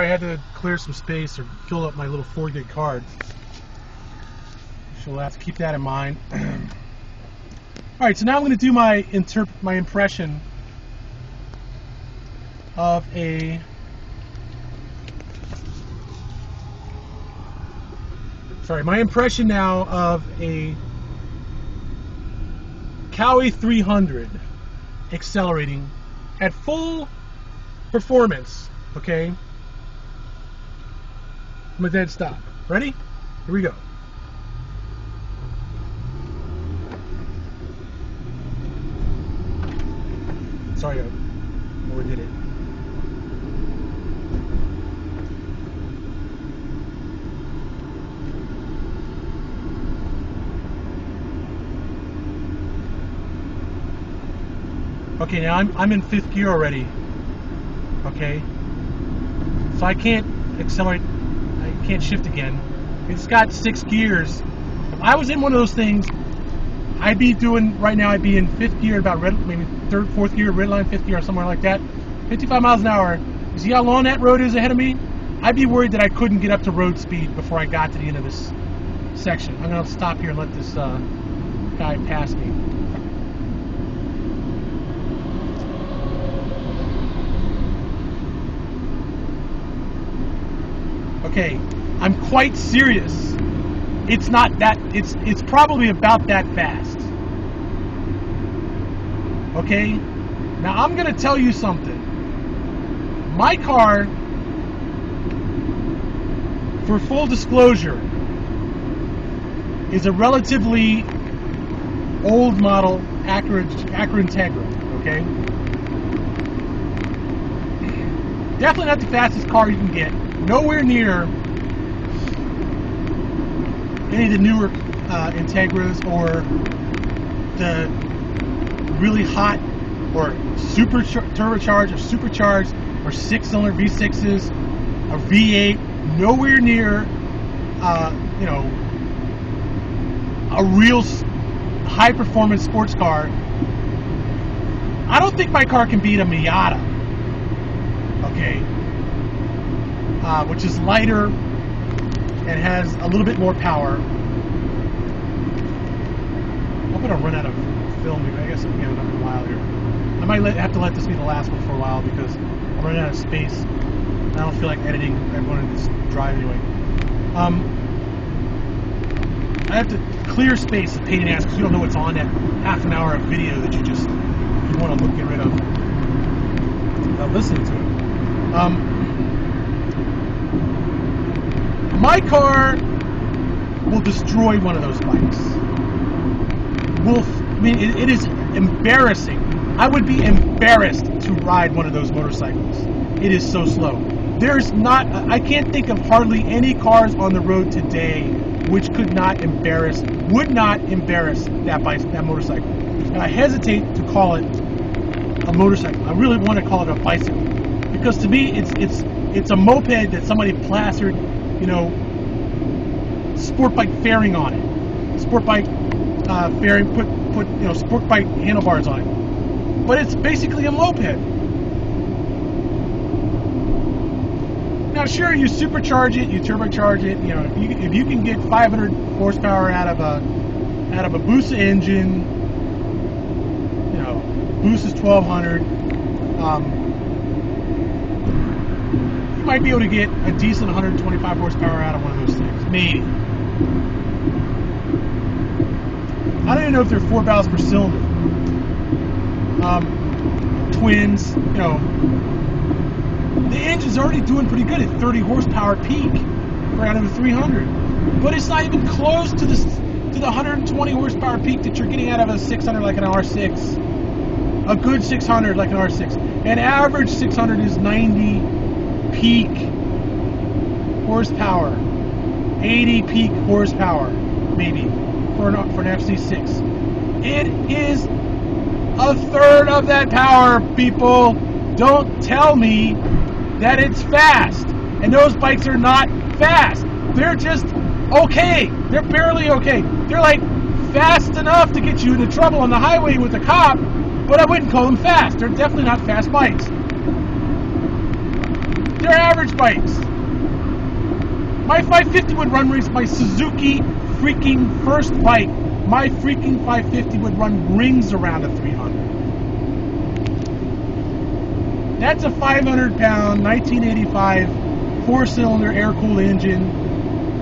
I had to clear some space or fill up my little 4 gig card. So we'll have to keep that in mind. Alright, so now I'm going to do my impression of a my impression now of a Kawi300 accelerating at full performance. Okay, I'm a dead stop. Ready? Here we go. Sorry, I overdid it. Okay, now I'm in 5th gear already. Okay, so I can't accelerate. I can't shift again. It's got 6 gears. If I was in one of those things, I'd be doing right now. I'd be in 5th gear, about maybe 3rd, 4th gear, red line 5th gear, or somewhere like that. 55 miles an hour. You see how long that road is ahead of me? I'd be worried that I couldn't get up to road speed before I got to the end of this section. I'm gonna stop here and let this guy pass me. Okay, I'm quite serious. It's not that, it's probably about that fast. Okay? Now I'm gonna tell you something. My car, for full disclosure, is a relatively old model Acura Integra, okay? Definitely not the fastest car you can get. Nowhere near any of the newer Integras or the really hot or super turbocharged or supercharged or 6-cylinder V6s or V8. Nowhere near, you know, a real high-performance sports car. I don't think my car can beat a Miata. Okay. Which is lighter and has a little bit more power. I'm going to run out of film. I guess I'm going to get another while here. I might have to let this be the last one for a while because I'm running out of space. And I don't feel like editing everyone in this drive anyway. I have to clear space, a pain in the ass, because you don't know what's on that half an hour of video that you want to get rid of without listening to it. My car will destroy one of those bikes. I mean, it is embarrassing. I would be embarrassed to ride one of those motorcycles. It is so slow. I can't think of hardly any cars on the road today which would not embarrass that motorcycle. And I hesitate to call it a motorcycle. I really want to call it a bicycle. Because to me, it's a moped that somebody plastered, you know, sport bike fairing on it. Sport bike fairing, put you know, sport bike handlebars on it. But it's basically a moped. Now, sure, you supercharge it, you turbocharge it. You know, if you can get 500 horsepower out of a Busa engine, you know, Busa's 1200. You might be able to get a decent 125 horsepower out of one of those things, maybe. I don't even know if they're 4 valves per cylinder. Twins, you know. The engine's already doing pretty good at 30 horsepower peak for out of a 300, but it's not even close to the 120 horsepower peak that you're getting out of a 600 like an R6. A good 600 like an R6. An average 600 is 90 peak horsepower, 80 peak horsepower, maybe for an FC6. It is a third of that power, people. Don't tell me that it's fast. And those bikes are not fast. They're just okay. They're barely okay. They're like fast enough to get you into trouble on the highway with a cop, but I wouldn't call them fast. They're definitely not fast bikes. They're average bikes. My 550 would run rings. My Suzuki freaking first bike, my freaking 550 would run rings around a 300. That's a 500-pound, 1985, four-cylinder air-cooled engine.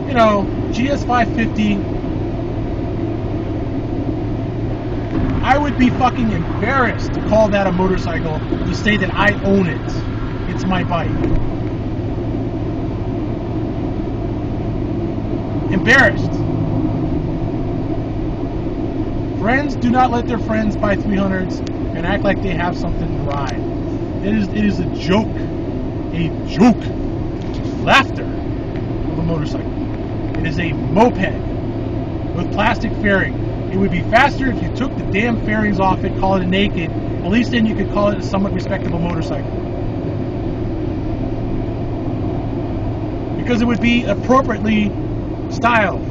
You know, GS 550. I would be fucking embarrassed to call that a motorcycle, to say that I own it. It's my bike. Embarrassed. Friends do not let their friends buy 300s and act like they have something to ride. It is a joke. A joke. Laughter of a motorcycle. It is a moped with plastic fairing. It would be faster if you took the damn fairings off it, call it a naked. At least then you could call it a somewhat respectable motorcycle. Because it would be appropriately styled.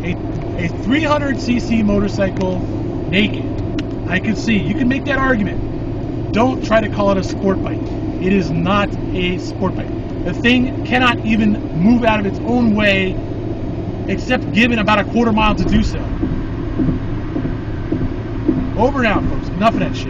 A 300cc motorcycle naked. I could see. You can make that argument. Don't try to call it a sport bike. It is not a sport bike. The thing cannot even move out of its own way except given about a quarter mile to do so. Over and out, folks. Enough of that shit.